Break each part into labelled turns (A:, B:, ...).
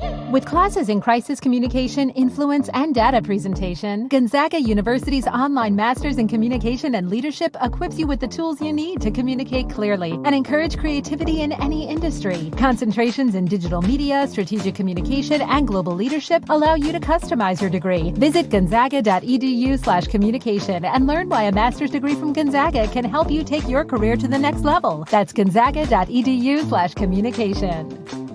A: With classes in crisis communication, influence, and data presentation, Gonzaga University's online Masters in Communication and Leadership equips you with the tools you need to communicate clearly and encourage creativity in any industry. Concentrations in digital media, strategic communication, and global leadership allow you to customize your degree. Visit gonzaga.edu/communication and learn why a master's degree from Gonzaga can help you take your career to the next level. That's gonzaga.edu/communication.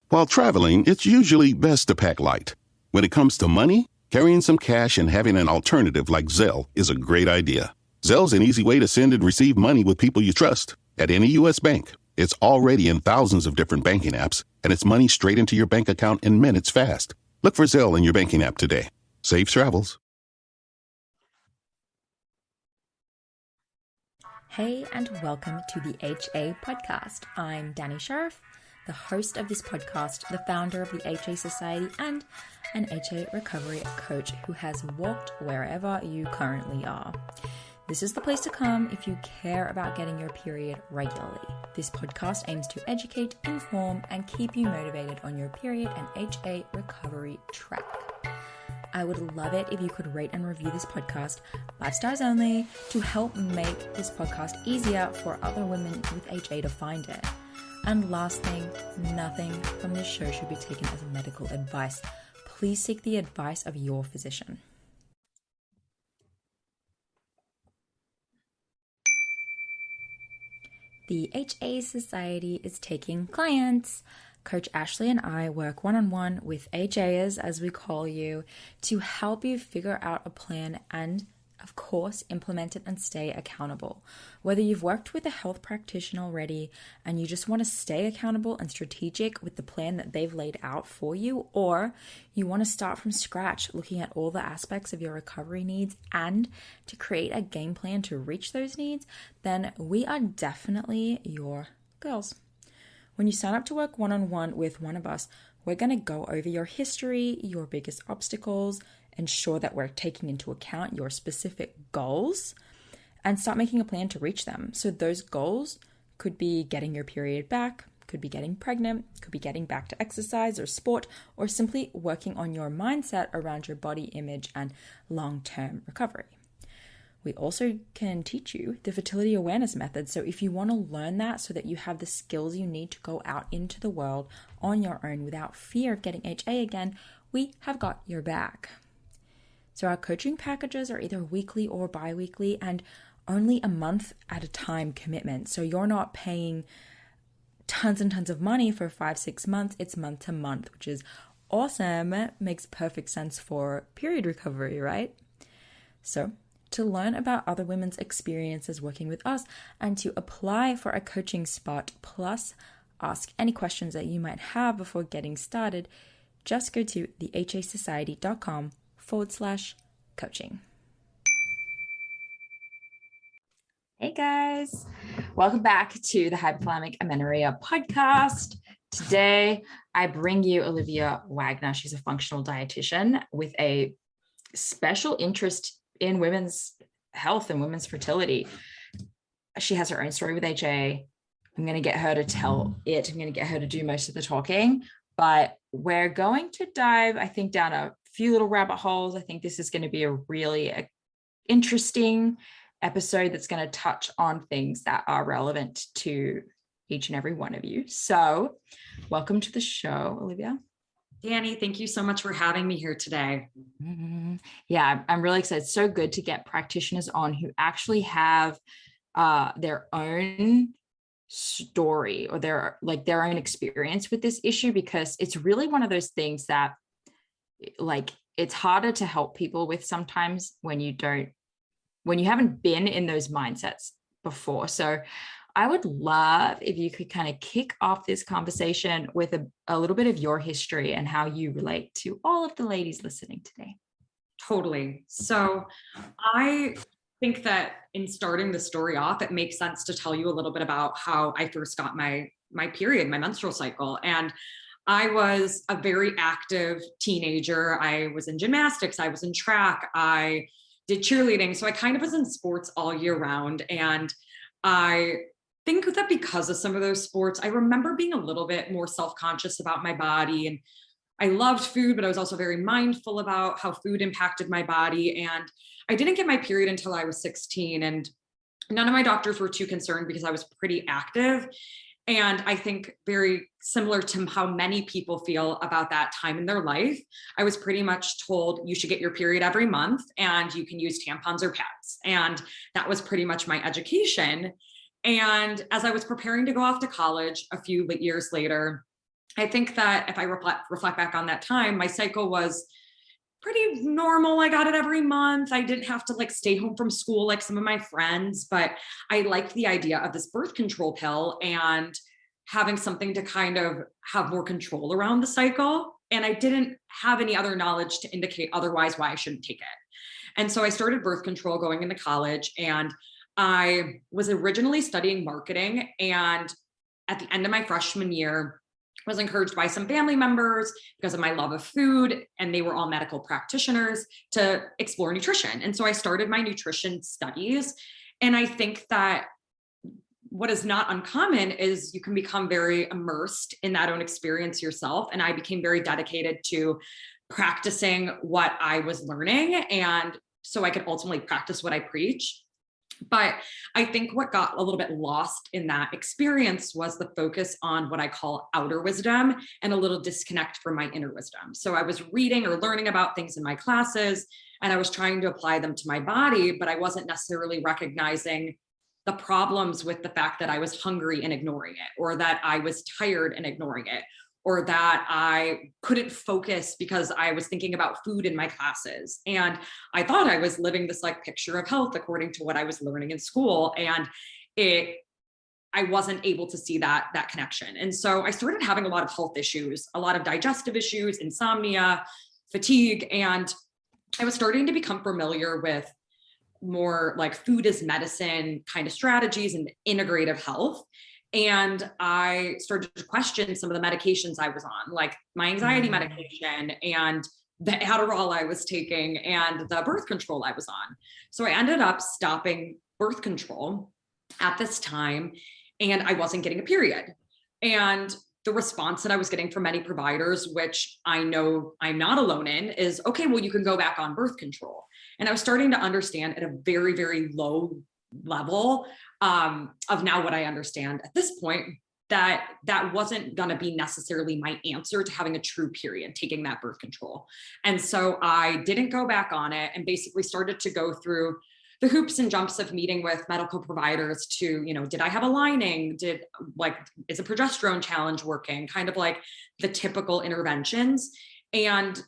B: While traveling, it's usually best to pack light. When it comes to money, carrying some cash and having an alternative like Zelle is a great idea. Zelle's an easy way to send and receive money with people you trust. At any U.S. bank, it's already in thousands of different banking apps, and it's money straight into your bank account in minutes fast. Look for Zelle in your banking app today. Safe travels.
C: Hey, and welcome to the HA podcast. I'm Danny Sheriff, the host of this podcast, the founder of the HA Society, and an HA recovery coach who has walked wherever you currently are. This is the place to come if you care about getting your period regularly. This podcast aims to educate, inform, and keep you motivated on your period and HA recovery track. I would love it if you could rate and review this podcast, 5 stars only, to help make this podcast easier for other women with HA to find it. And last thing, nothing from this show should be taken as medical advice. Please seek the advice of your physician. The HA Society is taking clients. Coach Ashley and I work one-on-one with HAers, as we call you, to help you figure out a plan and, of course, implement it and stay accountable. Whether you've worked with a health practitioner already and you just want to stay accountable and strategic with the plan that they've laid out for you, or you want to start from scratch looking at all the aspects of your recovery needs and to create a game plan to reach those needs, then we are definitely your girls. When you sign up to work one-on-one with one of us, we're going to go over your history, your biggest obstacles, ensure that we're taking into account your specific goals, and start making a plan to reach them. So those goals could be getting your period back, could be getting pregnant, could be getting back to exercise or sport, or simply working on your mindset around your body image and long-term recovery. We also can teach you the fertility awareness method. So if you want to learn that so that you have the skills you need to go out into the world on your own without fear of getting HA again, we have got your back. So our coaching packages are either weekly or bi-weekly and only a month at a time commitment. So you're not paying tons and tons of money for 5-6 months. It's month to month, which is awesome. Makes perfect sense for period recovery, right? So to learn about other women's experiences working with us and to apply for a coaching spot, plus ask any questions that you might have before getting started, just go to thehasociety.com/coaching. Hey guys, welcome back to the Hypothalamic Amenorrhea podcast. Today, I bring you Olivia Wagner. She's a functional dietitian with a special interest in women's health and women's fertility. She has her own story with HA. I'm going to get her to tell it. I'm going to get her to do most of the talking, but we're going to dive, I think, down a few little rabbit holes. I think this is going to be a really interesting episode that's going to touch on things that are relevant to each and every one of you. So welcome to the show, Olivia.
D: Danny, thank you so much for having me here today.
C: Yeah, I'm really excited. It's so good to get practitioners on who actually have their own story or their own experience with this issue, because it's really one of those things that it's harder to help people with sometimes when you haven't been in those mindsets before. So I would love if you could kind of kick off this conversation with a little bit of your history and how you relate to all of the ladies listening today.
D: Totally. So I think that in starting the story off, it makes sense to tell you a little bit about how I first got my period, my menstrual cycle. And I was a very active teenager. I was in gymnastics. I was in track. I did cheerleading. So I kind of was in sports all year round. And I think that because of some of those sports, I remember being a little bit more self-conscious about my body, and I loved food, but I was also very mindful about how food impacted my body. And I didn't get my period until I was 16, and none of my doctors were too concerned because I was pretty active. And I think very similar to how many people feel about that time in their life, I was pretty much told you should get your period every month and you can use tampons or pads. And that was pretty much my education. And as I was preparing to go off to college a few years later, I think that if I reflect back on that time, my cycle was pretty normal. I got it every month. I didn't have to like stay home from school like some of my friends, but I liked the idea of this birth control pill and having something to kind of have more control around the cycle. And I didn't have any other knowledge to indicate otherwise why I shouldn't take it. And so I started birth control going into college, and I was originally studying marketing. And at the end of my freshman year, was encouraged by some family members because of my love of food, and they were all medical practitioners, to explore nutrition. And so I started my nutrition studies. And I think that what is not uncommon is you can become very immersed in that own experience yourself. And I became very dedicated to practicing what I was learning, and so I could ultimately practice what I preach. But I think what got a little bit lost in that experience was the focus on what I call outer wisdom and a little disconnect from my inner wisdom. So I was reading or learning about things in my classes, and I was trying to apply them to my body, but I wasn't necessarily recognizing the problems with the fact that I was hungry and ignoring it, or that I was tired and ignoring it, or that I couldn't focus because I was thinking about food in my classes. And I thought I was living this like picture of health according to what I was learning in school. And I wasn't able to see that connection. And so I started having a lot of health issues, a lot of digestive issues, insomnia, fatigue. And I was starting to become familiar with more like food as medicine kind of strategies and integrative health. And I started to question some of the medications I was on, like my anxiety medication and the Adderall I was taking and the birth control I was on. So I ended up stopping birth control at this time, and I wasn't getting a period. And the response that I was getting from many providers, which I know I'm not alone in, is, okay, well, you can go back on birth control. And I was starting to understand at a very, very low level of now what I understand at this point, that wasn't going to be necessarily my answer to having a true period, taking that birth control. And so I didn't go back on it, and basically started to go through the hoops and jumps of meeting with medical providers to, did I have a lining? Is a progesterone challenge working? Kind of like the typical interventions. And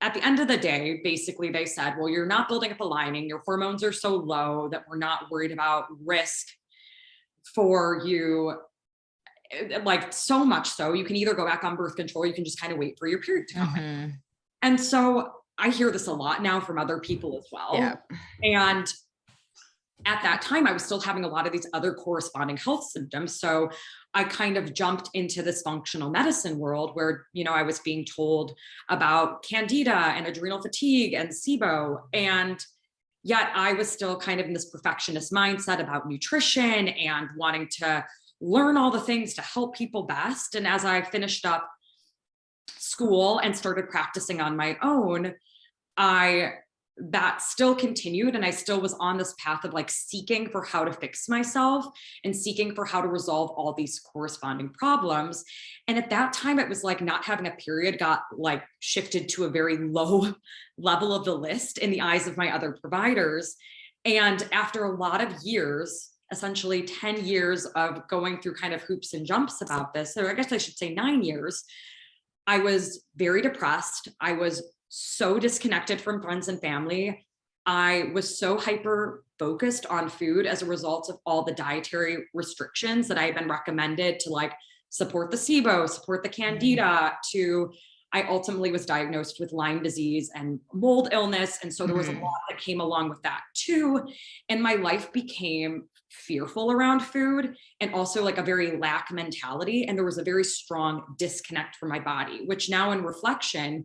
D: at the end of the day, basically they said, well, you're not building up a lining. Your hormones are so low that we're not worried about risk for you. Like, so much so you can either go back on birth control, or you can just kind of wait for your period to come. Mm-hmm. And so I hear this a lot now from other people as well. Yeah. And at that time, I was still having a lot of these other corresponding health symptoms. So I kind of jumped into this functional medicine world where, I was being told about candida and adrenal fatigue and SIBO. And yet I was still kind of in this perfectionist mindset about nutrition and wanting to learn all the things to help people best. And as I finished up school and started practicing on my own, that still continued. And I still was on this path of like seeking for how to fix myself and seeking for how to resolve all these corresponding problems. And at that time, it was like not having a period got like shifted to a very low level of the list in the eyes of my other providers. And after a lot of years, essentially 10 years of going through kind of hoops and jumps about this, or I guess I should say 9 years, I was very depressed. I was so disconnected from friends and family. I was so hyper focused on food as a result of all the dietary restrictions that I had been recommended to like support the SIBO, support the candida, I ultimately was diagnosed with Lyme disease and mold illness. And so there was a lot that came along with that too. And my life became fearful around food and also like a very lack mentality. And there was a very strong disconnect from my body, which now in reflection,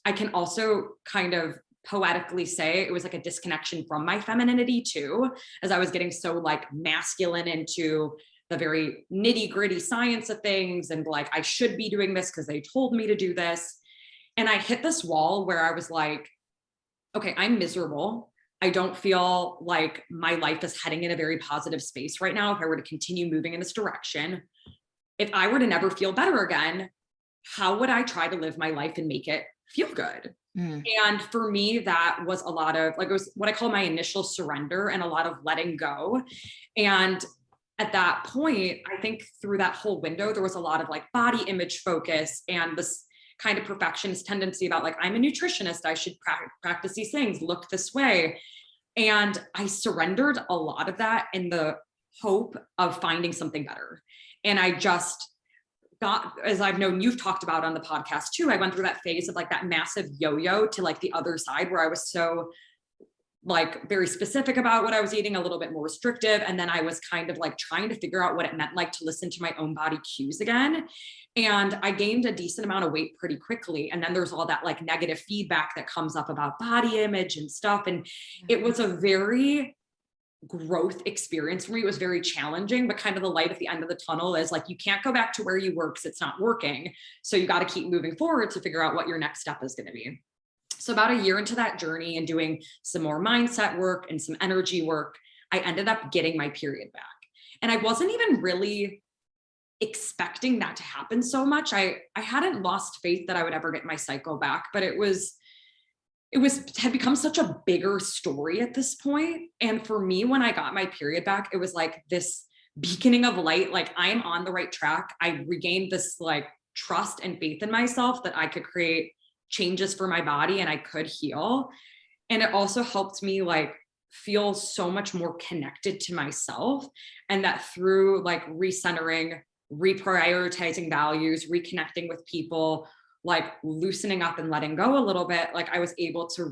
D: I can also kind of poetically say it was like a disconnection from my femininity too, as I was getting so like masculine into the very nitty gritty science of things. And like, I should be doing this because they told me to do this. And I hit this wall where I was like, okay, I'm miserable. I don't feel like my life is heading in a very positive space right now. If I were to continue moving in this direction, if I were to never feel better again, how would I try to live my life and make it feel good? And for me, that was a lot of like, it was what I call my initial surrender and a lot of letting go. And at that point, I think through that whole window, there was a lot of like body image focus and this kind of perfectionist tendency about like, I'm a nutritionist, I should practice these things, look this way. And I surrendered a lot of that in the hope of finding something better. And I just got, as I've known you've talked about on the podcast too, I went through that phase of like that massive yo-yo to like the other side where I was so like very specific about what I was eating, a little bit more restrictive. And then I was kind of like trying to figure out what it meant like to listen to my own body cues again. And I gained a decent amount of weight pretty quickly. And then there's all that like negative feedback that comes up about body image and stuff. And it was a very growth experience for me. It was very challenging, but kind of the light at the end of the tunnel is like, you can't go back to where you were because it's not working. So you got to keep moving forward to figure out what your next step is going to be. So about a year into that journey and doing some more mindset work and some energy work, I ended up getting my period back. And I wasn't even really expecting that to happen so much. I hadn't lost faith that I would ever get my cycle back, but it had become such a bigger story at this point. And for me, when I got my period back, it was like this beaconing of light, like I'm on the right track. I regained this like trust and faith in myself that I could create changes for my body and I could heal. And it also helped me like feel so much more connected to myself. And that through like recentering, reprioritizing values, reconnecting with people, like loosening up and letting go a little bit, like I was able to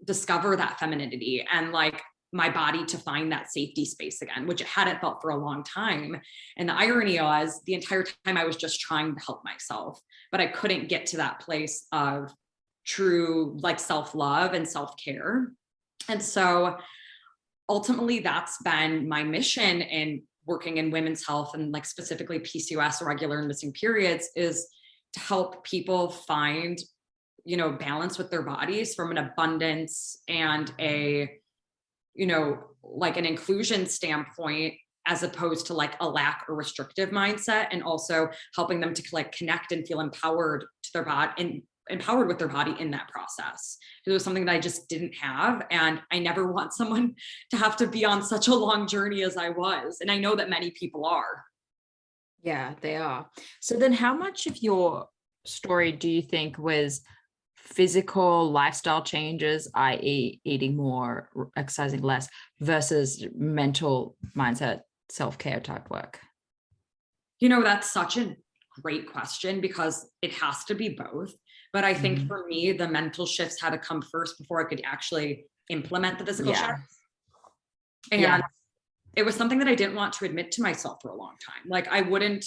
D: rediscover that femininity and like my body to find that safety space again, which it hadn't felt for a long time. And the irony was the entire time I was just trying to help myself, but I couldn't get to that place of true like self-love and self-care. And so ultimately that's been my mission in working in women's health and like specifically PCOS, irregular and missing periods, is to help people find, you know, balance with their bodies from an abundance and a, you know, like an inclusion standpoint, as opposed to like a lack or restrictive mindset, and also helping them to like connect and feel empowered to their body and empowered with their body in that process. It was something that I just didn't have. And I never want someone to have to be on such a long journey as I was. And I know that many people are.
E: Yeah, they are. So then how much of your story do you think was physical lifestyle changes, i.e. eating more, exercising less, versus mental mindset, self-care type work?
D: You know, that's such a great question because it has to be both. But I think for me, the mental shifts had to come first before I could actually implement the physical shifts. And it was something that I didn't want to admit to myself for a long time. Like I wouldn't,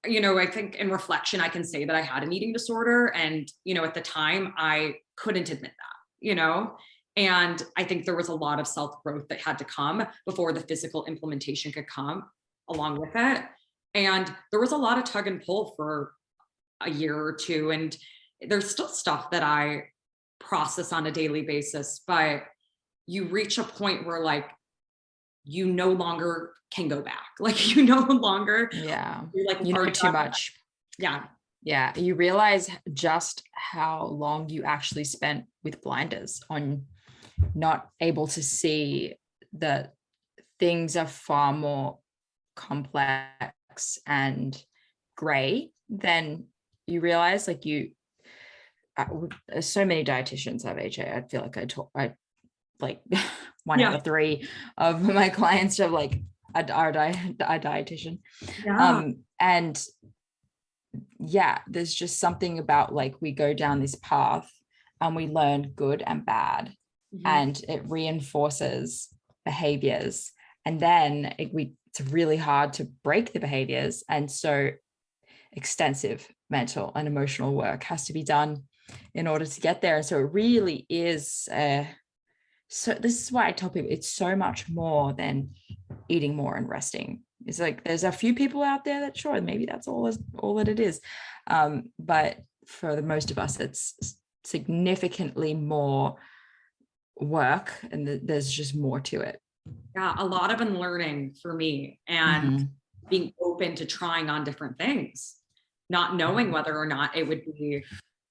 D: you know, I think in reflection, I can say that I had an eating disorder. And, you know, at the time I couldn't admit that, you know, and I think there was a lot of self-growth that had to come before the physical implementation could come along with it. And there was a lot of tug and pull for a year or two. And there's still stuff that I process on a daily basis, but you reach a point where like, you no longer can go back. Like you no longer,
E: like you know too much. Yeah. You realize just how long you actually spent with blinders on, not able to see that things are far more complex and gray than you realize. Like so many dietitians have HA. I feel like I like one out of 3 of my clients have like a dietitian. And there's just something about like we go down this path and we learn good and bad, and it reinforces behaviors, and then it's really hard to break the behaviors, and so extensive mental and emotional work has to be done in order to get there. And so it really is so this is why I tell people it's so much more than eating more and resting. It's like there's a few people out there that sure, maybe that's all that it is. But for the most of us, it's significantly more work, and there's just more to it.
D: Yeah, a lot of unlearning for me, and being open to trying on different things, not knowing whether or not it would be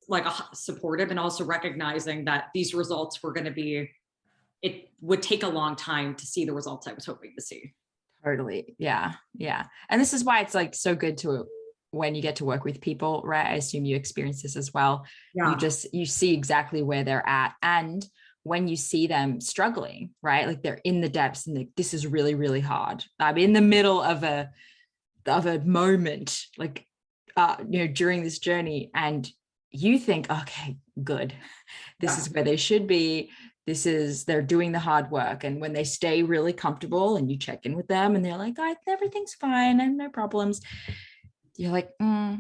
D: like supportive, and also recognizing that these results were going to be, it would take a long time to see the results I was hoping to see.
E: Totally. Yeah. Yeah. And this is why it's like so good to, when you get to work with people, right? I assume you experience this as well.
D: Yeah.
E: You see exactly where they're at. And when you see them struggling, right? Like they're in the depths and this is really, really hard. I'm in the middle of a moment, like, during this journey, and you think, okay, good. This is where they should be. They're doing the hard work. And when they stay really comfortable and you check in with them and they're like, everything's fine, I have no problems. You're like, are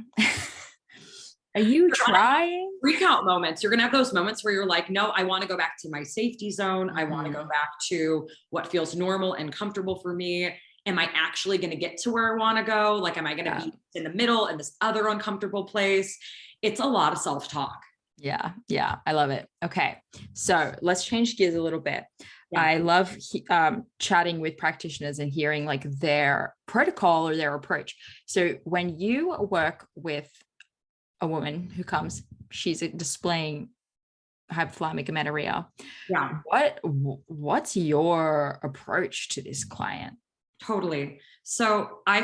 E: you trying?
D: Freak out moments. You're going to have those moments where you're like, no, I want to go back to my safety zone. I want to go back to what feels normal and comfortable for me. Am I actually going to get to where I want to go? Like, am I going to be in the middle in this other uncomfortable place? It's a lot of self-talk.
E: Yeah. Yeah. I love it. Okay. So let's change gears a little bit. Yeah. I love chatting with practitioners and hearing like their protocol or their approach. So when you work with a woman who comes, she's displaying hypothalamic amenorrhea.
D: Yeah.
E: What's your approach to this client?
D: Totally. So I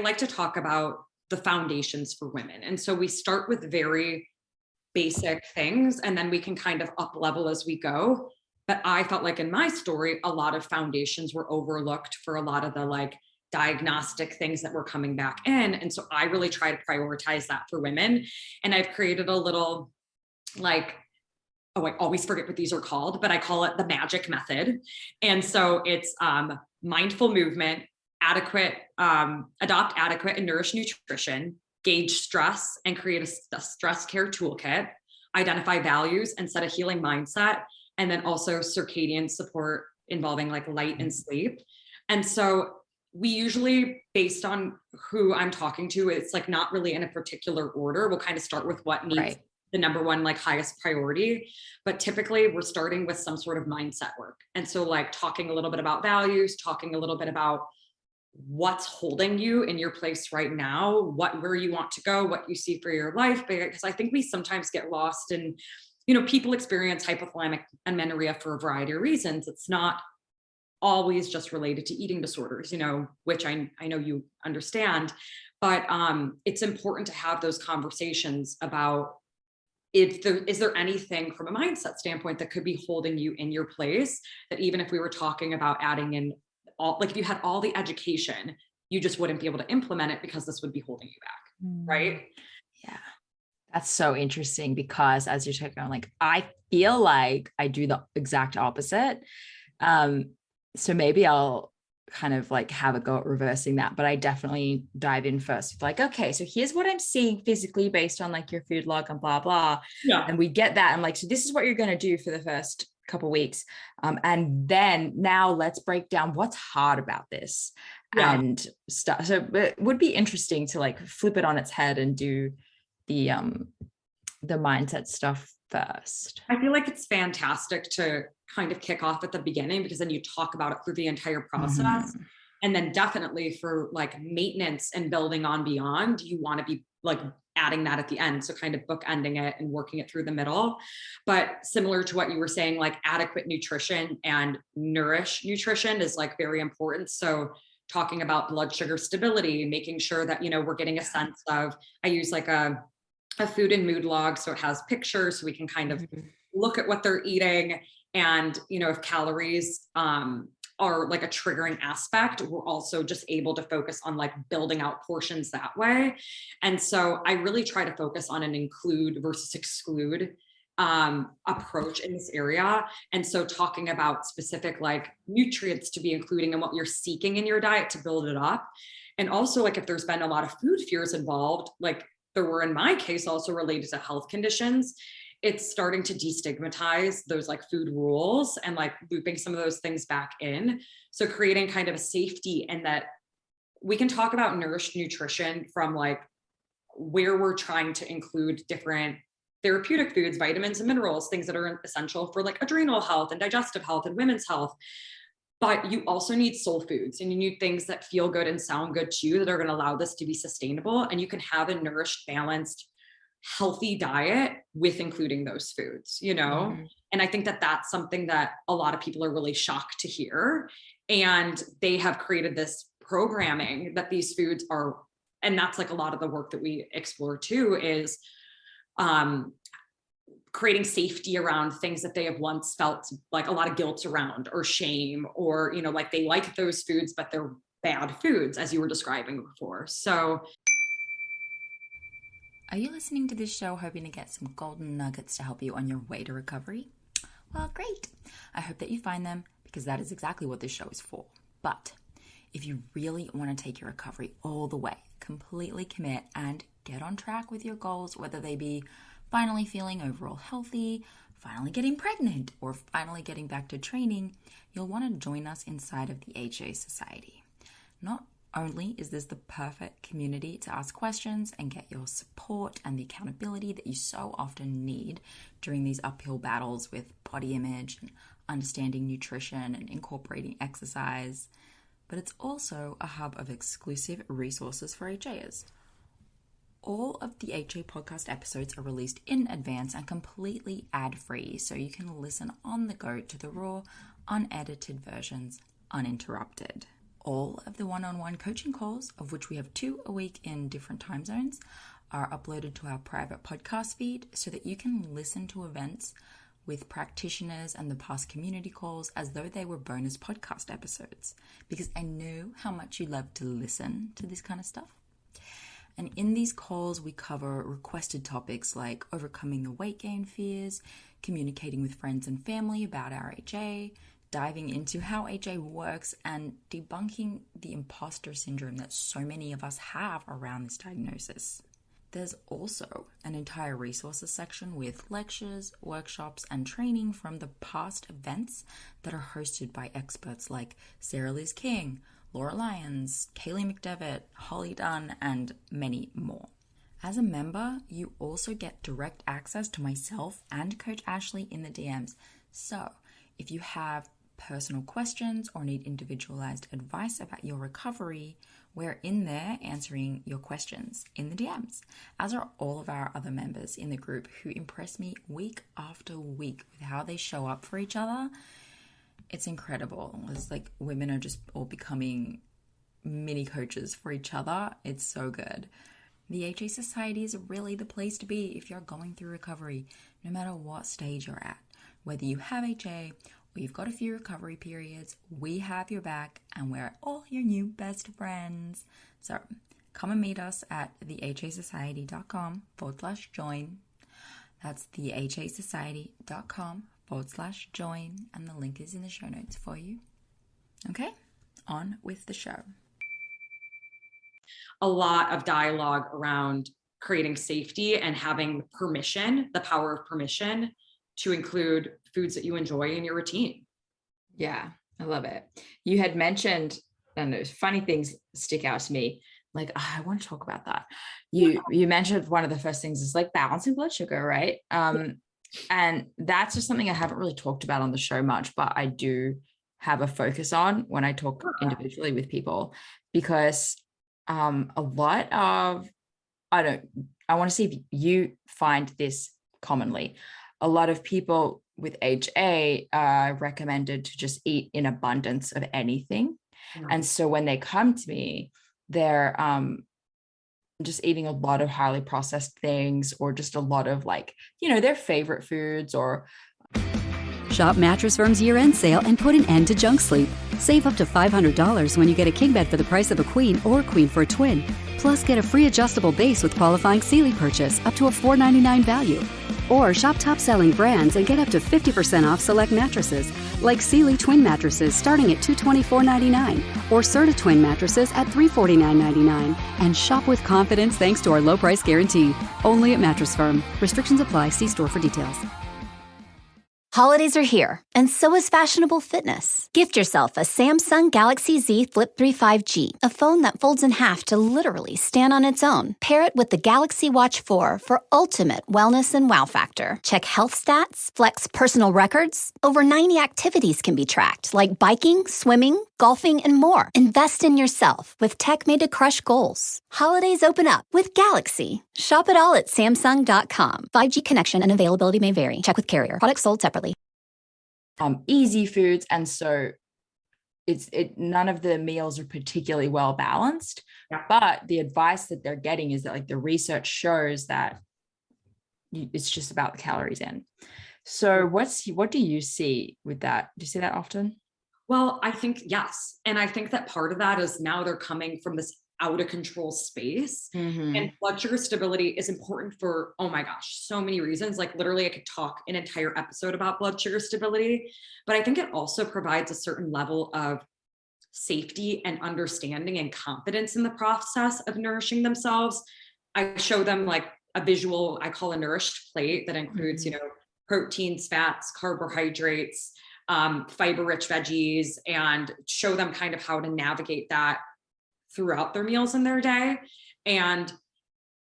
D: like to talk about the foundations for women. And so we start with very basic things, and then we can kind of up level as we go. But I felt like in my story, a lot of foundations were overlooked for a lot of the like diagnostic things that were coming back in. And so I really try to prioritize that for women. And I've created a little like, I always forget what these are called, but I call it the magic method. And so it's mindful movement, adopt adequate and nourished nutrition, gauge stress and create a stress care toolkit, identify values and set a healing mindset, and then also circadian support involving like light and sleep. And so we usually, based on who I'm talking to, it's like not really in a particular order. We'll kind of start with what needs the number one, like highest priority, but typically we're starting with some sort of mindset work. And so like talking a little bit about values, talking a little bit about what's holding you in your place right now, where you want to go, what you see for your life. Because I think we sometimes get lost in, people experience hypothalamic amenorrhea for a variety of reasons. It's not always just related to eating disorders, which I know you understand, but it's important to have those conversations about is there anything from a mindset standpoint that could be holding you in your place, that even if we were talking about adding in if you had all the education, you just wouldn't be able to implement it because this would be holding you back. Right.
E: Yeah. That's so interesting, because as you're talking, I'm like, I feel like I do the exact opposite. So maybe I'll kind of like have a go at reversing that, but I definitely dive in first with like, okay, so here's what I'm seeing physically based on like your food log and blah, blah.
D: Yeah.
E: And we get that. I'm like, so this is what you're going to do for the first couple of weeks. And then now let's break down what's hard about this and stuff. So it would be interesting to like flip it on its head and do the mindset stuff first.
D: I feel like it's fantastic to kind of kick off at the beginning, because then you talk about it through the entire process. And then definitely for like maintenance and building on beyond, you want to be like adding that at the end. So kind of bookending it and working it through the middle. But similar to what you were saying, like adequate nutrition and nourished nutrition is like very important. So talking about blood sugar stability, making sure that, we're getting a sense of, I use like a food and mood log. So it has pictures, so we can kind of look at what they're eating. And, if calories are like a triggering aspect, we're also just able to focus on like building out portions that way. And so I really try to focus on an include versus exclude approach in this area. And so talking about specific like nutrients to be including and what you're seeking in your diet to build it up. And also like if there's been a lot of food fears involved, like there were in my case also related to health conditions, it's starting to destigmatize those like food rules and like looping some of those things back in. So creating kind of a safety, and that we can talk about nourished nutrition from like where we're trying to include different therapeutic foods, vitamins and minerals, things that are essential for like adrenal health and digestive health and women's health. But you also need soul foods, and you need things that feel good and sound good too, that are going to allow this to be sustainable. And you can have a nourished, balanced, healthy diet with including those foods, you know? Mm-hmm. And I think that that's something that a lot of people are really shocked to hear. And they have created this programming that these foods are, and that's like a lot of the work that we explore too, is creating safety around things that they have once felt like a lot of guilt around, or shame, or, you know, like they like those foods, but they're bad foods, as you were describing before. So
C: are you listening to this show hoping to get some golden nuggets to help you on your way to recovery? Well, great. I hope that you find them, because that is exactly what this show is for. But if you really want to take your recovery all the way, completely commit and get on track with your goals, whether they be finally feeling overall healthy, finally getting pregnant, or finally getting back to training, you'll want to join us inside of the HA Society. Not only is this the perfect community to ask questions and get your support and the accountability that you so often need during these uphill battles with body image and understanding nutrition and incorporating exercise, but it's also a hub of exclusive resources for HAs. All of the HA podcast episodes are released in advance and completely ad-free, so you can listen on the go to the raw, unedited versions uninterrupted. All of the one-on-one coaching calls, of which we have 2 a week in different time zones, are uploaded to our private podcast feed so that you can listen to events with practitioners and the past community calls as though they were bonus podcast episodes, because I know how much you love to listen to this kind of stuff. And in these calls, we cover requested topics like overcoming the weight gain fears, communicating with friends and family about our HA, diving into how HA works, and debunking the imposter syndrome that so many of us have around this diagnosis. There's also an entire resources section with lectures, workshops, and training from the past events that are hosted by experts like Sarah Liz King, Laura Lyons, Kaylee McDevitt, Holly Dunn, and many more. As a member, you also get direct access to myself and Coach Ashley in the DMs. So if you have personal questions or need individualized advice about your recovery, we're in there answering your questions in the DMs, as are all of our other members in the group who impress me week after week with how they show up for each other. It's incredible. It's like women are just all becoming mini coaches for each other. It's so good. The HA Society is really the place to be if you're going through recovery, no matter what stage you're at. Whether you have HA or you've got a few recovery periods, we have your back and we're all your new best friends. So come and meet us at thehasociety.com/join. That's thehasociety.com/join, and the link is in the show notes for you. Okay, on with the show.
D: A lot of dialogue around creating safety and having permission, the power of permission to include foods that you enjoy in your routine.
E: Yeah, I love it. You had mentioned, and those funny things stick out to me. Like, I want to talk about that. You mentioned one of the first things is like balancing blood sugar, right? And that's just something I haven't really talked about on the show much, but I do have a focus on when I talk individually with people, because a lot of, I want to see if you find this commonly. A lot of people with HA are recommended to just eat in abundance of anything. Mm-hmm. And so when they come to me, they're just eating a lot of highly processed things, or just a lot of their favorite foods. Or
F: shop Mattress Firm's year-end sale and put an end to junk sleep. Save up to $500 when you get a king bed for the price of a queen or queen for a twin. Plus, get a free adjustable base with qualifying Sealy purchase up to a $499 value. Or shop top-selling brands and get up to 50% off select mattresses, like Sealy Twin mattresses starting at $224.99, or Serta Twin mattresses at $349.99. And shop with confidence thanks to our low price guarantee. Only at Mattress Firm. Restrictions apply. See store for details.
G: Holidays are here, and so is fashionable fitness. Gift yourself a Samsung Galaxy Z Flip 3 5G, a phone that folds in half to literally stand on its own. Pair it with the Galaxy Watch 4 for ultimate wellness and wow factor. Check health stats, flex personal records. Over 90 activities can be tracked, like biking, swimming, golfing, and more. Invest in yourself with tech made to crush goals. Holidays open up with Galaxy. Shop it all at Samsung.com. 5G connection and availability may vary. Check with carrier. Products sold separately.
E: Easy foods, and so none of the meals are particularly well balanced.
D: Yeah.
E: But the advice that they're getting is that, like, the research shows that it's just about the calories in. So what do you see with that? Do you see that often?
D: Well, I think yes. And I think that part of that is now they're coming from this out of control space. And blood sugar stability is important for, oh my gosh, so many reasons. Like literally I could talk an entire episode about blood sugar stability, but I think it also provides a certain level of safety and understanding and confidence in the process of nourishing themselves. I show them like a visual, I call a nourished plate that includes, proteins, fats, carbohydrates, fiber-rich veggies, and show them kind of how to navigate that throughout their meals in their day. And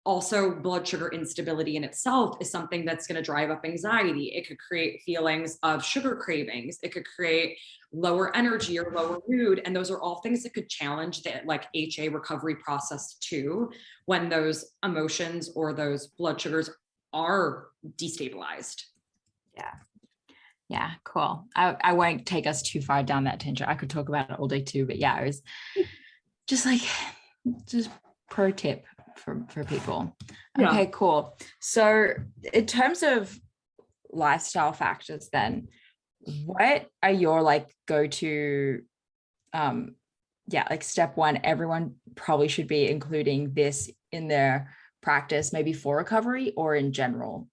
D: also blood sugar instability in itself is something that's going to drive up anxiety. It could create feelings of sugar cravings. It could create lower energy or lower mood. And those are all things that could challenge the like HA recovery process too, when those emotions or those blood sugars are destabilized.
E: Yeah, cool. I won't take us too far down that tangent. I could talk about it all day too, but yeah, it was just pro tip for people.
D: Yeah.
E: Okay, cool. So in terms of lifestyle factors, then what are your like go-to like step one? Everyone probably should be including this in their practice, maybe for recovery or in general.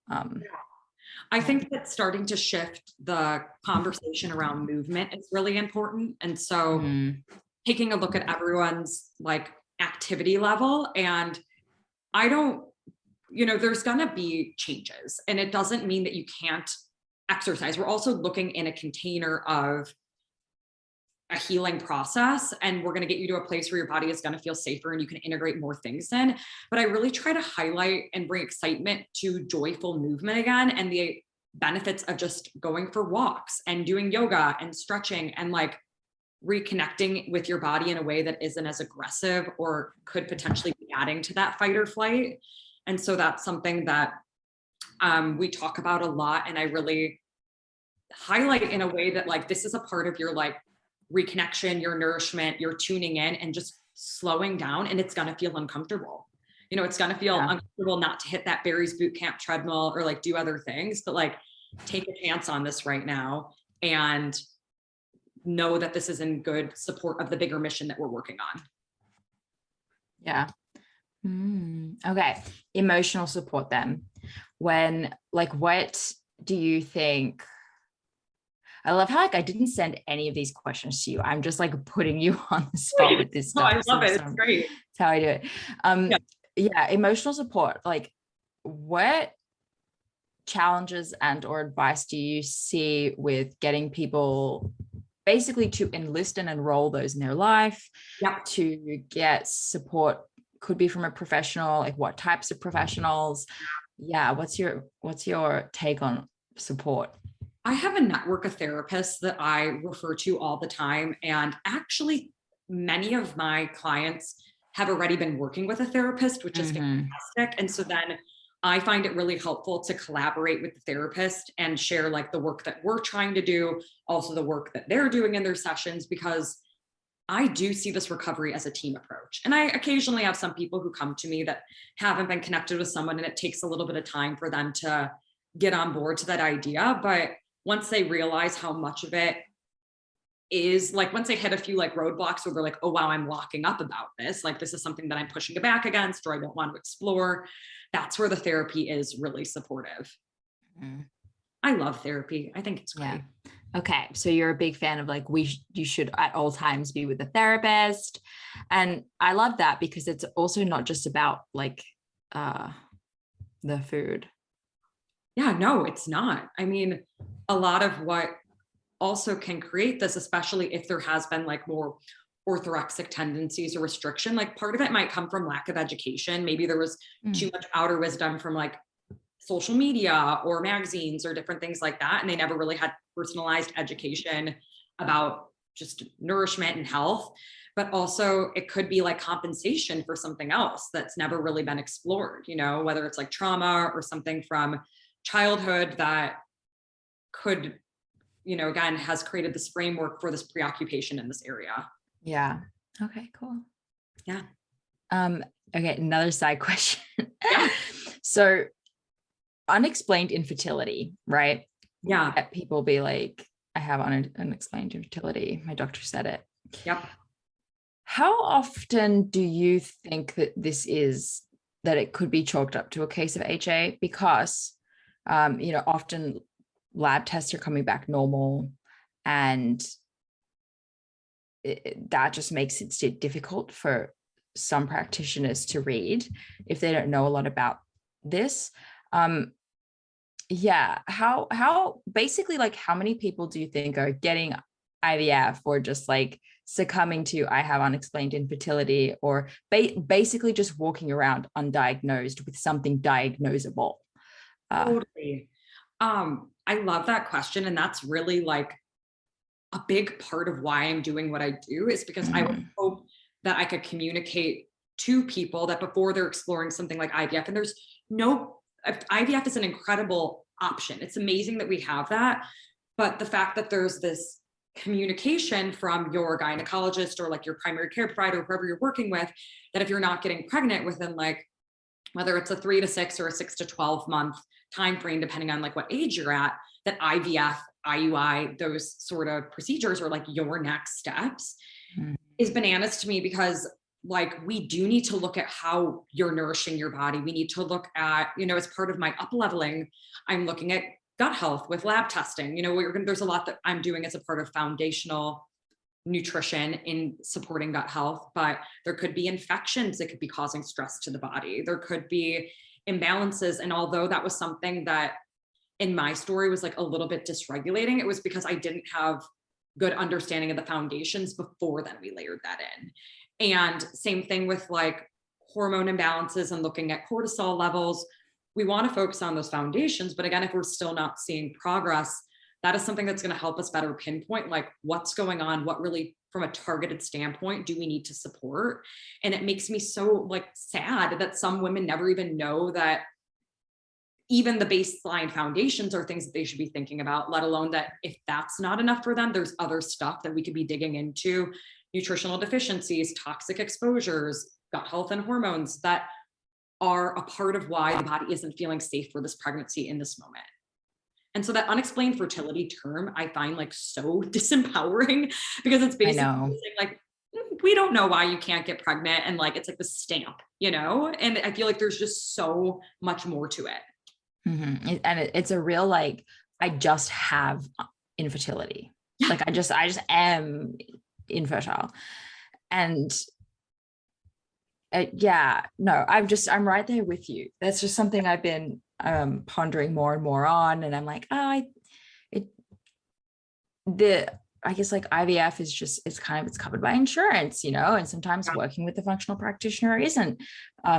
D: I think that starting to shift the conversation around movement is really important. And so taking a look at everyone's like activity level, and I don't, there's going to be changes, and it doesn't mean that you can't exercise. We're also looking in a container of a healing process, and we're going to get you to a place where your body is going to feel safer and you can integrate more things in. But I really try to highlight and bring excitement to joyful movement again, and the benefits of just going for walks and doing yoga and stretching and like reconnecting with your body in a way that isn't as aggressive or could potentially be adding to that fight or flight. And so that's something that we talk about a lot. And I really highlight in a way that like, this is a part of your like reconnection, your nourishment, your tuning in and just slowing down. And it's going to feel uncomfortable. It's going to feel uncomfortable not to hit that Barry's boot camp treadmill or like do other things, but like take a chance on this right now and know that this is in good support of the bigger mission that we're working on.
E: Yeah. Okay. Emotional support then. What do you think? I love how like I didn't send any of these questions to you. I'm just like putting you on the spot with this stuff.
D: I love it. It's great.
E: That's how I do it. Yeah. Emotional support. Like what challenges and or advice do you see with getting people basically to enlist and enroll those in their life, to get support? Could be from a professional, like what types of professionals? Yeah. What's your take on support?
D: I have a network of therapists that I refer to all the time. And actually many of my clients have already been working with a therapist, which is fantastic. And so then I find it really helpful to collaborate with the therapist and share like the work that we're trying to do, also the work that they're doing in their sessions, because I do see this recovery as a team approach. And I occasionally have some people who come to me that haven't been connected with someone, and it takes a little bit of time for them to get on board to that idea. But once they realize how much of it is like, once they hit a few like roadblocks where they're like, oh, wow, I'm locking up about this. Like, this is something that I'm pushing back against, or I don't want to explore. That's where the therapy is really supportive. I love therapy. I think it's great.
E: Yeah. Okay. So you're a big fan of like, you should at all times be with a therapist. And I love that because it's also not just about like the food.
D: Yeah, no, it's not. I mean, a lot of what also can create this, especially if there has been like more orthorexic tendencies or restriction, like part of it might come from lack of education. Maybe there was too much outer wisdom from like social media or magazines or different things like that. And they never really had personalized education about just nourishment and health. But also it could be like compensation for something else that's never really been explored, you know, whether it's like trauma or something from childhood that could, you know, again, has created this framework for this preoccupation in this area.
E: Yeah. Okay, cool.
D: Yeah.
E: Okay, another side question.
D: Yeah.
E: So unexplained infertility, right?
D: Yeah.
E: People be like, I have unexplained infertility. My doctor said it.
D: Yep.
E: How often do you think that that it could be chalked up to a case of HA? Because, you know, often lab tests are coming back normal, and that just makes it difficult for some practitioners to read if they don't know a lot about this. Yeah. How basically, like, how many people do you think are getting IVF or just like succumbing to I have unexplained infertility, or basically just walking around undiagnosed with something diagnosable?
D: Totally. I love that question. And that's really like a big part of why I'm doing what I do, is because I would hope that I could communicate to people that before they're exploring something like IVF, and IVF is an incredible option. It's amazing that we have that. But the fact that there's this communication from your gynecologist or like your primary care provider, whoever you're working with, that if you're not getting pregnant within like, whether it's a 3 to 6 or a 6 to 12 month time frame, depending on like what age you're at, that IVF, IUI, those sort of procedures are like your next steps, is bananas to me, because like we do need to look at how you're nourishing your body. We need to look at, you know, as part of my up leveling, I'm looking at gut health with lab testing. You know, there's a lot that I'm doing as a part of foundational nutrition in supporting gut health, but there could be infections that could be causing stress to the body. There could be imbalances. And although that was something that in my story was like a little bit dysregulating, it was because I didn't have good understanding of the foundations before then we layered that in. And same thing with like hormone imbalances and looking at cortisol levels. We want to focus on those foundations, but again, if we're still not seeing progress, that is something that's going to help us better pinpoint like what's going on, what really from a targeted standpoint do we need to support. And it makes me so like sad that some women never even know that even the baseline foundations are things that they should be thinking about, let alone that if that's not enough for them, there's other stuff that we could be digging into, nutritional deficiencies, toxic exposures, gut health and hormones that are a part of why the body isn't feeling safe for this pregnancy in this moment. And so that unexplained fertility term, I find like so disempowering, because it's basically saying like, we don't know why you can't get pregnant. And like, it's like the stamp, you know? And I feel like there's just so much more to it.
E: Mm-hmm. And it's a real, like, I just have infertility. Yeah. Like I just am infertile. And I'm right there with you. That's just something I've been pondering more and more on. And I'm like, I guess like IVF is just, it's covered by insurance, you know, and sometimes working with a functional practitioner isn't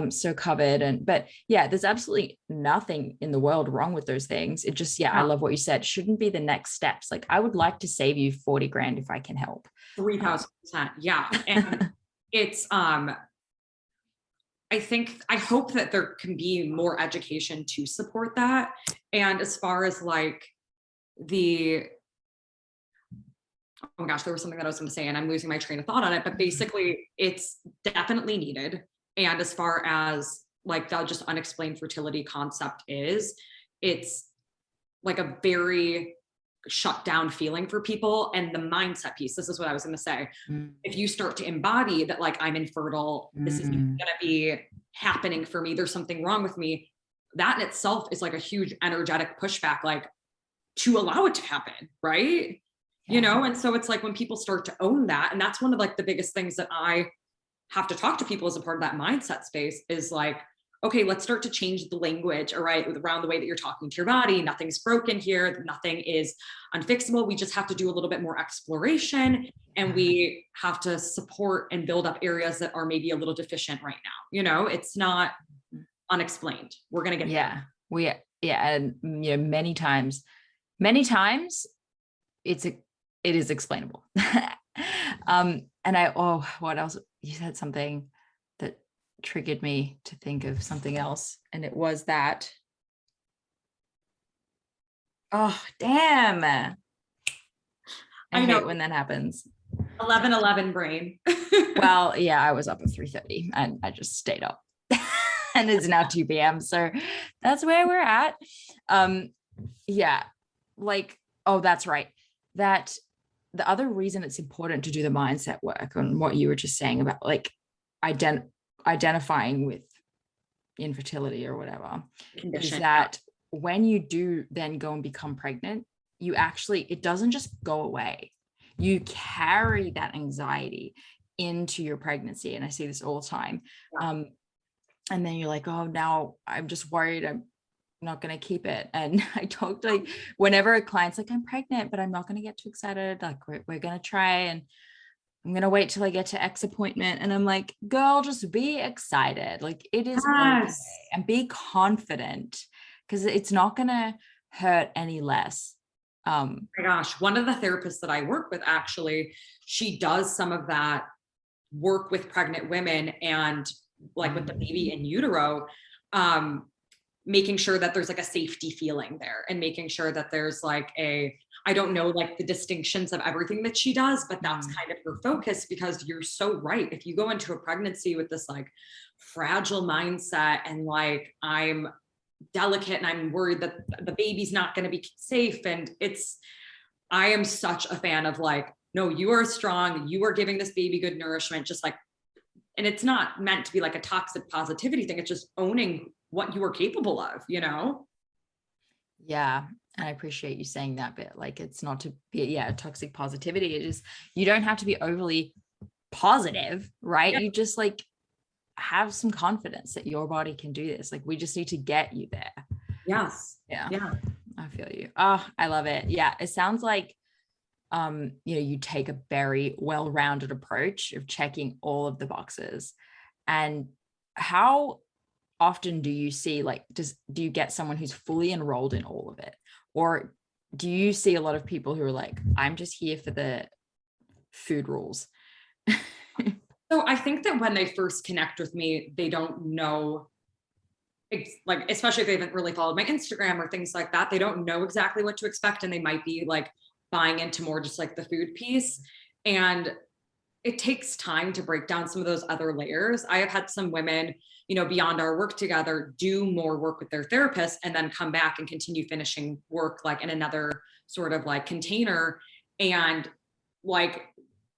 E: so covered. But yeah, there's absolutely nothing in the world wrong with those things. It just, I love what you said. Shouldn't be the next steps. Like I would like to save you 40 grand if I can help.
D: 3,000%. Yeah. And it's, I hope that there can be more education to support that. And as far as like oh my gosh, there was something that I was going to say and I'm losing my train of thought on it, but basically it's definitely needed. And as far as like that just unexplained fertility concept is, it's like a very shut down feeling for people. And the mindset piece, this is what I was going to say. If you start to embody that, like, I'm infertile, this isn't going to be happening for me, there's something wrong with me, that in itself is like a huge energetic pushback, like to allow it to happen. Right.
E: Yeah.
D: You know? And so it's like when people start to own that, and that's one of like the biggest things that I have to talk to people as a part of that mindset space is like, okay, let's start to change the language, all right, around the way that you're talking to your body. Nothing's broken here. Nothing is unfixable. We just have to do a little bit more exploration, and we have to support and build up areas that are maybe a little deficient right now. You know, it's not unexplained. We're going to get
E: there. And you know, many times it is explainable. And what else? You said something that triggered me to think of something else. And it was that, oh, damn. I hate
D: know
E: when that happens.
D: 11:11 brain.
E: Well, yeah, I was up at 3:30 and I just stayed up and it's now 2 p.m. So that's where we're at. Yeah, like, oh, that's right. That the other reason it's important to do the mindset work and what you were just saying about like identifying with infertility or whatever is that when you do then go and become pregnant, you actually, it doesn't just go away. You carry that anxiety into your pregnancy. And I see this all the time. Yeah. And then you're like, oh, now I'm just worried I'm not going to keep it. And I talked like whenever a client's like, I'm pregnant, but I'm not going to get too excited. Like we're going to try and I'm going to wait till I get to X appointment. And I'm like, girl, just be excited. Like it is okay, and be confident because it's not going to hurt any less.
D: Oh my gosh. One of the therapists that I work with, actually, she does some of that work with pregnant women and like with the baby in utero, making sure that there's like a safety feeling there and making sure that there's like I don't know, like the distinctions of everything that she does, but that's kind of her focus, because you're so right. If you go into a pregnancy with this like fragile mindset and like, I'm delicate and I'm worried that the baby's not going to be safe. And I am such a fan of like, no, you are strong. You are giving this baby good nourishment, just like, and it's not meant to be like a toxic positivity thing. It's just owning what you are capable of, you know?
E: Yeah. And I appreciate you saying that bit. Like, it's not to be, toxic positivity. It is, you don't have to be overly positive, right? Yeah. You just like have some confidence that your body can do this. Like, we just need to get you there.
D: Yes.
E: Yeah. I feel you. Oh, I love it. Yeah. It sounds like, you take a very well-rounded approach of checking all of the boxes. And how often do you see, like, do you get someone who's fully enrolled in all of it? Or do you see a lot of people who are like, I'm just here for the food rules?
D: So I think that when they first connect with me, they don't know, like, especially if they haven't really followed my Instagram or things like that, they don't know exactly what to expect. And they might be like buying into more just like the food piece. And it takes time to break down some of those other layers. I have had some women, beyond our work together, do more work with their therapist and then come back and continue finishing work like in another sort of like container. And like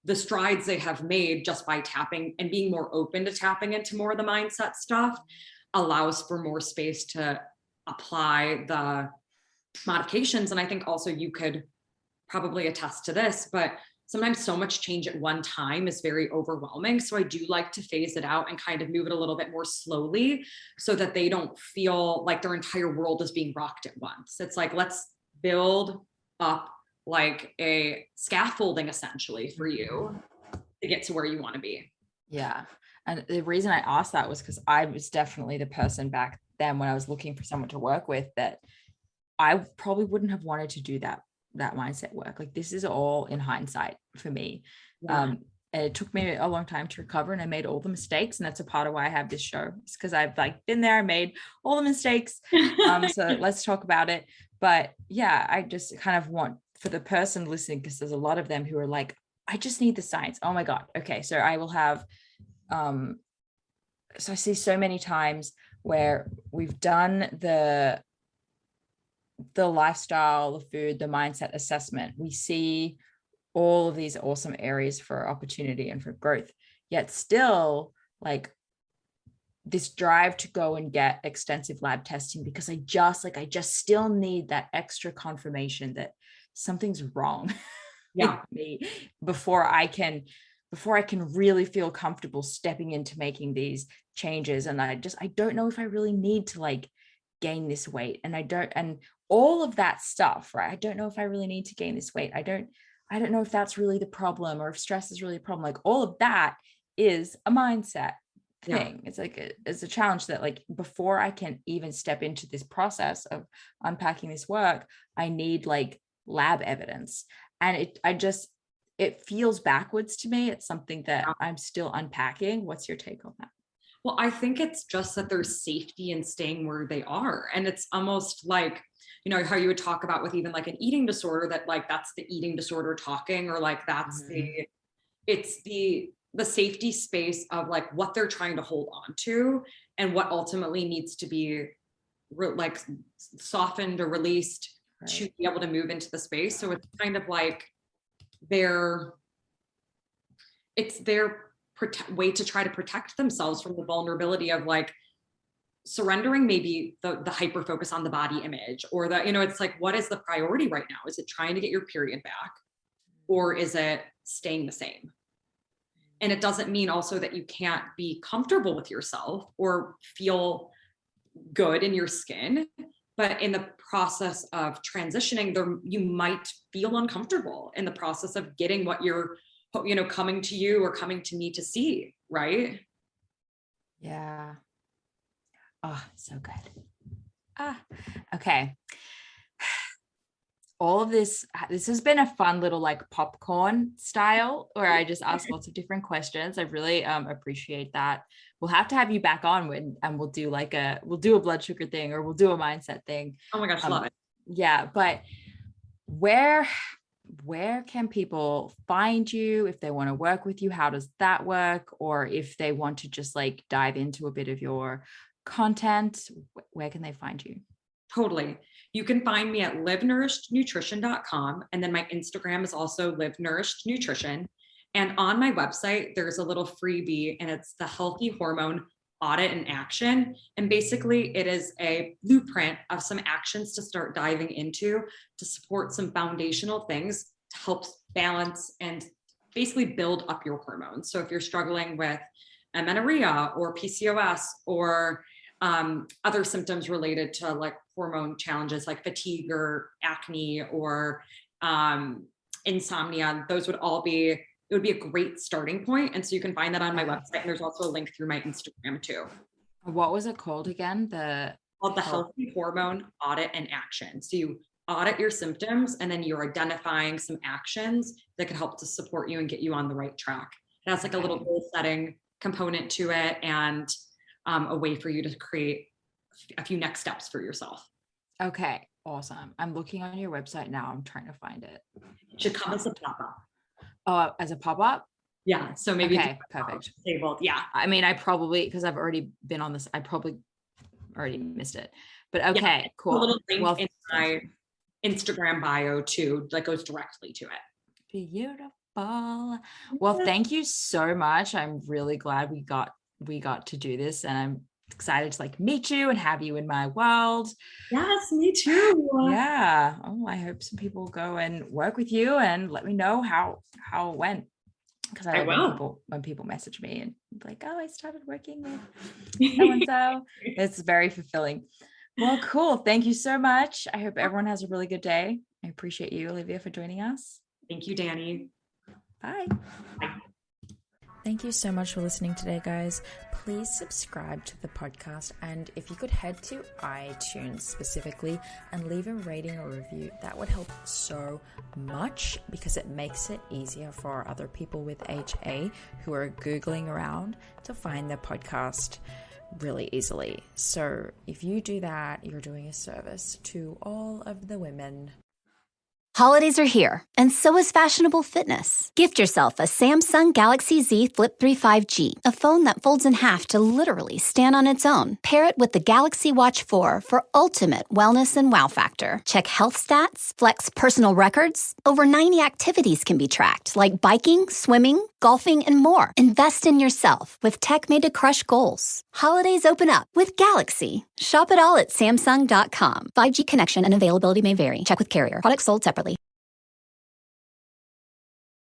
D: the strides they have made just by tapping and being more open to tapping into more of the mindset stuff allows for more space to apply the modifications. And I think also you could probably attest to this, but sometimes so much change at one time is very overwhelming. So I do like to phase it out and kind of move it a little bit more slowly so that they don't feel like their entire world is being rocked at once. It's like, let's build up like a scaffolding essentially for you to get to where you want to be.
E: Yeah. And the reason I asked that was because I was definitely the person back then when I was looking for someone to work with that I probably wouldn't have wanted to do that mindset work. Like, this is all in hindsight for me. Yeah. It took me a long time to recover and I made all the mistakes. And that's a part of why I have this show. It's because I've like been there, made all the mistakes. So let's talk about it. But yeah, I just kind of want for the person listening, because there's a lot of them who are like, I just need the science. Oh my God. Okay. So I will have, so I see so many times where we've done the lifestyle, the food, the mindset assessment. We see all of these awesome areas for opportunity and for growth, yet still like this drive to go and get extensive lab testing, because I just still need that extra confirmation that something's wrong with me before I can really feel comfortable stepping into making these changes. And I don't know if I really need to like gain this weight, and all of that stuff, right? I don't know if I really need to gain this weight. I don't know if that's really the problem, or if stress is really a problem. Like, all of that is a mindset thing. It's like it's a challenge that, like, before I can even step into this process of unpacking this work, I need like lab evidence. And it feels backwards to me. It's something that I'm still unpacking. What's your take on that?
D: Well, I think it's just that there's safety in staying where they are. And it's almost like, you know, how you would talk about with even like an eating disorder, that like, that's the eating disorder talking, or like, that's it's the safety space of like what they're trying to hold on to, and what ultimately needs to be like softened or released to be able to move into the space. So it's kind of like their way to try to protect themselves from the vulnerability of like surrendering maybe the hyper focus on the body image, or the, you know, it's like, what is the priority right now? Is it trying to get your period back, or is it staying the same? And it doesn't mean also that you can't be comfortable with yourself or feel good in your skin, but in the process of transitioning there, you might feel uncomfortable in the process of getting what you're, you know, coming to you or coming to me to see, right?
E: Yeah. Oh, so good. Okay. All of this has been a fun little like popcorn style where I just ask lots of different questions. I really appreciate that. We'll have to have you back on and we'll do a blood sugar thing, or we'll do a mindset thing.
D: Oh my gosh, love it.
E: Yeah, but where can people find you if they want to work with you? How does that work? Or if they want to just like dive into a bit of your content, where can they find you?
D: Totally. You can find me at livenourishednutrition.com. And then my Instagram is also livenourishednutrition. And on my website, there's a little freebie, and it's the Healthy Hormone Audit in Action. And basically it is a blueprint of some actions to start diving into to support some foundational things to help balance and basically build up your hormones. So if you're struggling with amenorrhea or PCOS or other symptoms related to like hormone challenges like fatigue or acne or insomnia, those would all be, it would be a great starting point. And so you can find that on my website. And there's also a link through my Instagram too.
E: What was it called again?
D: Called the Healthy Hormone Audit in Action. So you audit your symptoms, and then you're identifying some actions that could help to support you and get you on the right track. It has like a little goal setting component to it, and a way for you to create a few next steps for yourself.
E: Okay, awesome. I'm looking on your website now. I'm trying to find it.
D: It should come as a pop-up.
E: Oh, as a pop-up?
D: Yeah. So maybe
E: perfect.
D: Disabled. Yeah.
E: I mean, I probably, because I've already been on this, I probably already missed it. But okay, cool.
D: A little link in my Instagram bio too, that goes directly to it.
E: Beautiful. Well, thank you so much. I'm really glad we got to do this, and I'm excited to like meet you and have you in my world.
D: Yes, me too.
E: Yeah. Oh, I hope some people go and work with you and let me know how it went. Because I love when people message me and like, oh, I started working with so-and-so. It's very fulfilling. Well, cool. Thank you so much. I hope everyone has a really good day. I appreciate you, Olivia, for joining us.
D: Thank you, Danny.
E: Bye.
D: Bye.
C: Thank you so much for listening today, guys. Please subscribe to the podcast, and if you could head to iTunes specifically and leave a rating or review, that would help so much, because it makes it easier for other people with HA who are Googling around to find the podcast really easily. So if you do that, you're doing a service to all of the women
G: Holidays are here, and so is fashionable fitness. Gift yourself a Samsung Galaxy Z Flip 3 5G, a phone that folds in half to literally stand on its own. Pair it with the Galaxy Watch 4 for ultimate wellness and wow factor. Check health stats, flex personal records. Over 90 activities can be tracked, like biking, swimming, golfing, and more. Invest in yourself with tech made to crush goals. Holidays open up with Galaxy. Shop it all at Samsung.com. 5G connection and availability may vary. Check with carrier. Products sold separately.